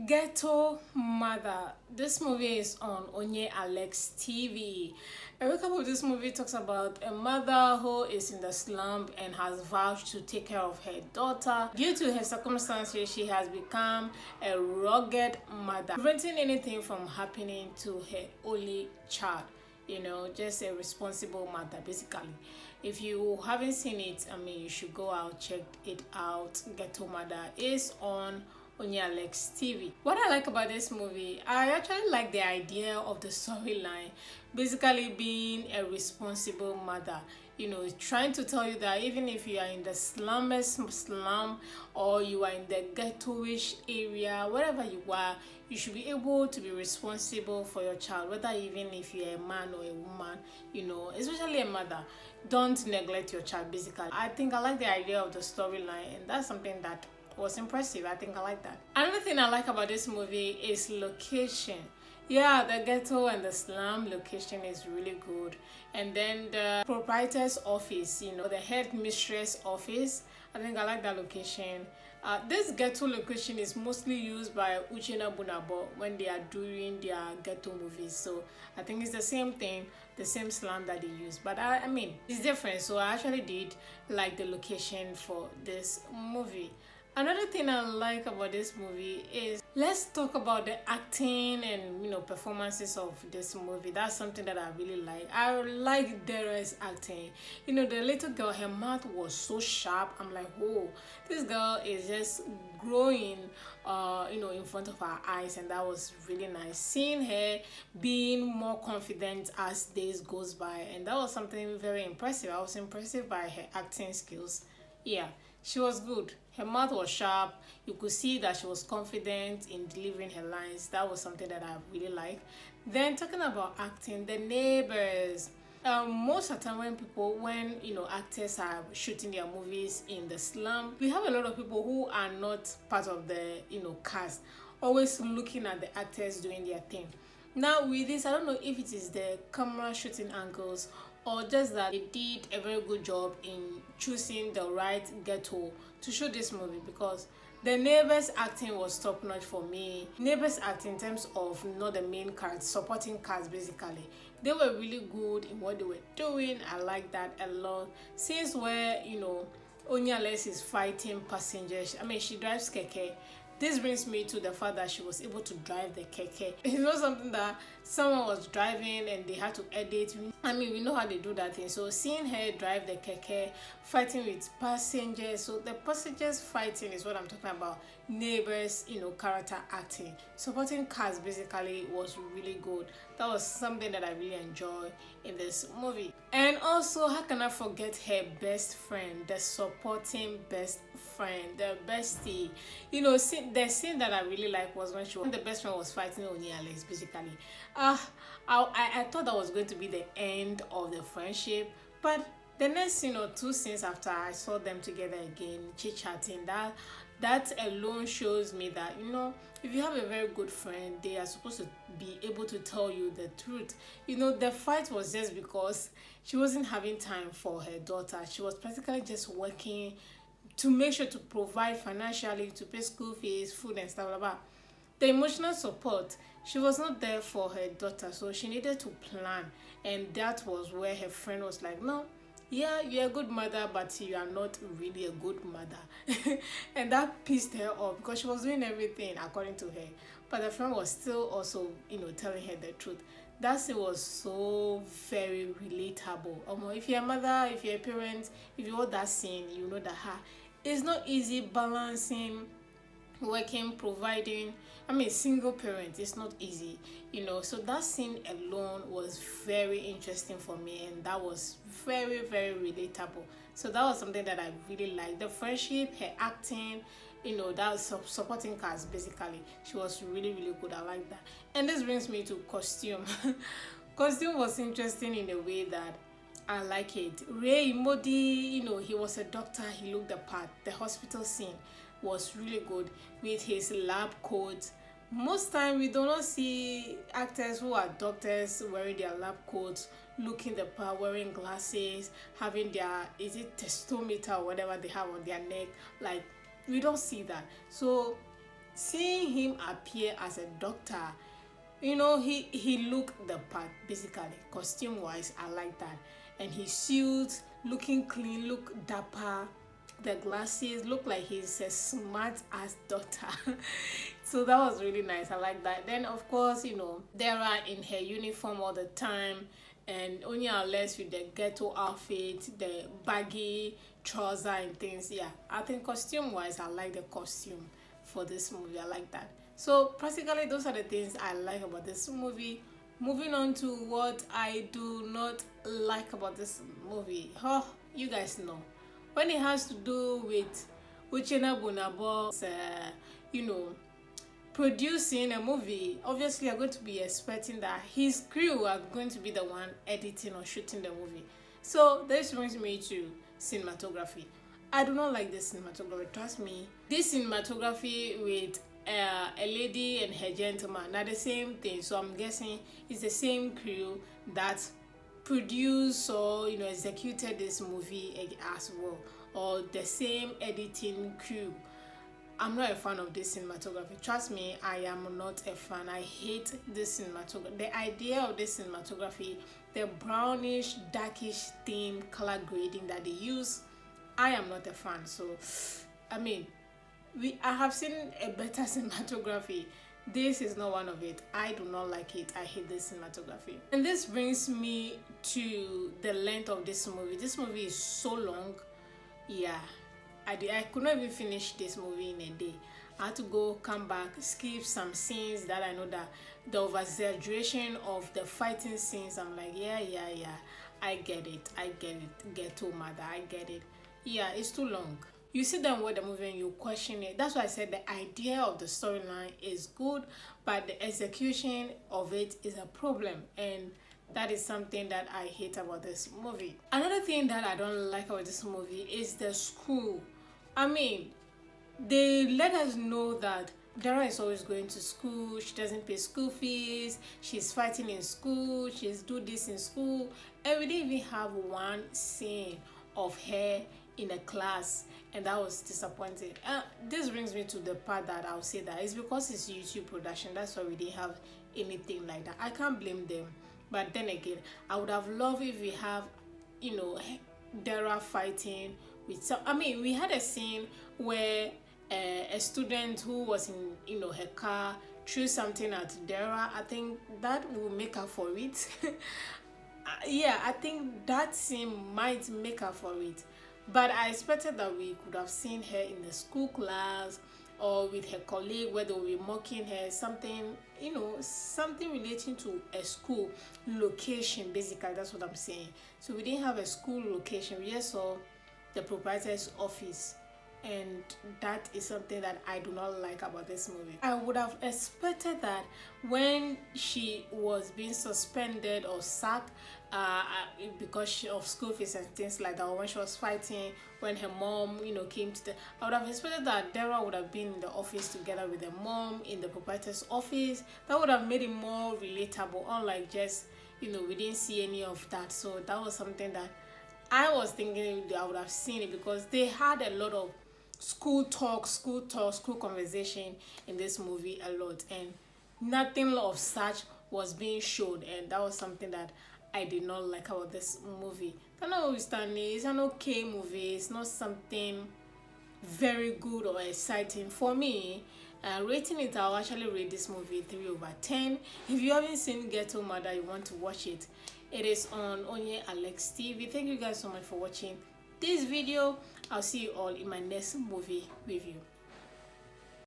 Ghetto Mother. This movie is on Onyii Alex TV. A recap of this movie talks about a mother who is in the slum and has vowed to take care of her daughter. Due to her circumstances, she has become a rugged mother, preventing anything from happening to her only child. You know, just a responsible mother basically. If you haven't seen it, you should go out, check it out. Ghetto Mother is on Onyii Alex TV. What I like about this movie, I actually like the idea of the storyline, basically being a responsible mother. You know, trying to tell you that even if you are in the slum or you are in the ghettoish area, wherever you are, you should be able to be responsible for your child, whether even if you're a man or a woman, you know, especially a mother. Don't neglect your child, basically. I think I like the idea of the storyline, and that's something that was impressive. I think I like that. Another thing I like about this movie is location. Yeah, the ghetto and the slum location is really good. And then the proprietor's office, you know, the headmistress office, I think I like that location. This ghetto location is mostly used by Uchenna Bunabo when they are doing their ghetto movies. So I think it's the same thing, the same slang that they use. But I mean, it's different. So I actually did like the location for this movie. Another thing I like about this movie is, let's talk about the acting and, you know, performances of this movie. That's something that I really like. I like Dara's acting. You know, the little girl, her mouth was so sharp. I'm like, whoa, this girl is just growing, you know, in front of our eyes, and that was really nice. Seeing her being more confident as days goes by, and that was something very impressive. I was impressed by her acting skills. Yeah, she was good. Her mouth was sharp. You could see that she was confident in delivering her lines. That was something that I really liked. Then talking about acting, the neighbors. Most of the time when you know, actors are shooting their movies in the slum, we have a lot of people who are not part of the, you know, cast, always looking at the actors doing their thing. Now with this, I don't know if it is the camera shooting angles or just that they did a very good job in choosing the right ghetto to shoot this movie, because the neighbors acting was top notch for me. Neighbors acting in terms of not the main cast, supporting cast basically. They were really good in what they were doing. I like that a lot. Since where, you know, Onyii Alex is fighting passengers, she drives keke. This brings me to the fact that she was able to drive the keke. It's not something that someone was driving and they had to edit. We know how they do that thing. So seeing her drive the keke, fighting with passengers. So the passengers fighting is what I'm talking about. Neighbors, you know, character acting. Supporting cast basically was really good. That was something that I really enjoyed in this movie. And also, how can I forget her best friend, the supporting best friend, the bestie. You know, the scene that I really like was when the best friend was fighting Onyii Alex basically. I thought that was going to be the end of the friendship, but the next, you know, 2 scenes after, I saw them together again, chit-chatting. That alone shows me that, you know, if you have a very good friend, they are supposed to be able to tell you the truth. You know, the fight was just because she wasn't having time for her daughter. She was practically just working to make sure to provide financially, to pay school fees, food and stuff like that. The emotional support, she was not there for her daughter, so she needed to plan. And that was where her friend was like, no, yeah, you're a good mother, but you are not really a good mother. And that pissed her off because she was doing everything according to her, but the friend was still also, you know, telling her the truth. That scene was so very relatable. If you're a mother, if you're a parent, if you watch that scene, you know that it's not easy balancing working, providing. Single parent, it's not easy, you know. So that scene alone was very interesting for me, and that was very, very relatable. So that was something that I really liked. The friendship, her acting, you know, that was supporting cast basically. She was really, really good. I like that. And this brings me to costume. Costume was interesting in a way that I like it. Emodi, you know, he was a doctor, he looked the part. The hospital scene was really good with his lab coat. Most time we do not see actors who are doctors wearing their lab coats, looking the part, wearing glasses, having their, is it testometer or whatever they have on their neck. Like, we don't see that. So seeing him appear as a doctor, you know, he looked the part. Basically, costume wise, I like that. And his suit looking clean, look dapper. The glasses look like he's a smart ass doctor. So that was really nice. I like that. Then of course, you know, Dara in her uniform all the time, and Onyii less with the ghetto outfit, the baggy trouser and things. Yeah, I think costume wise, I like the costume for this movie. I like that. So practically those are the things I like about this movie. Moving on to what I do not like about this movie. Oh, you guys know when it has to do with Uchenna Bunabo, you know, producing a movie, obviously you're going to be expecting that his crew are going to be the one editing or shooting the movie. So this brings me to cinematography. I do not like this cinematography, trust me. This cinematography with a lady and her gentleman, not the same thing. So I'm guessing it's the same crew that produced or, you know, executed this movie as well, or the same editing crew. I'm not a fan of this cinematography. Trust me, I am not a fan. I hate this cinematography. The idea of this cinematography, the brownish, darkish theme color grading that they use, I am not a fan. So, I mean, I have seen a better cinematography. This is not one of it. I do not like it. I hate this cinematography. And this brings me to the length of this movie. This movie is so long. Yeah, I could not even finish this movie in a day. I had to go, come back, skip some scenes that I know that the over-exaggeration of the fighting scenes, I'm like, yeah, I get it. Ghetto mother, I get it. Yeah, it's too long. You sit down with the movie and you question it. That's why I said the idea of the storyline is good, but the execution of it is a problem. And that is something that I hate about this movie. Another thing that I don't like about this movie is the school. I mean, they let us know that Dara is always going to school, she doesn't pay school fees, she's fighting in school, she's do this in school, and we didn't even have one scene of her in a class, and that was disappointing. This brings me to the part that I'll say that it's because it's YouTube production, that's why we didn't have anything like that. I can't blame them, but then again, I would have loved if we have, you know, Dara fighting with some. I mean, we had a scene where a student who was in, you know, her car threw something at Dara. I think that will make up for it. Yeah, I think that scene might make up for it. But I expected that we could have seen her in the school class or with her colleague where they will be mocking her, something, you know, something relating to a school location, basically. That's what I'm saying. So we didn't have a school location. We just saw the proprietor's office. And that is something that I do not like about this movie. I would have expected that when she was being suspended or sacked because of school fees and things like that, or when she was fighting, when her mom, you know, came to I would have expected that Dara would have been in the office together with her mom in the proprietor's office. That would have made it more relatable, unlike just, you know, we didn't see any of that. So that was something that I was thinking I would have seen it, because they had a lot of school conversation in this movie a lot, and nothing of such was being showed, and that was something that I did not like about this movie. It's an okay movie. It's not something very good or exciting for me. Rating it, I'll actually rate this movie 3/10. If you haven't seen Ghetto Mother, you want to watch it, it is on Onyii TV. Thank you guys so much for watching this video. I'll see you all in my next movie review.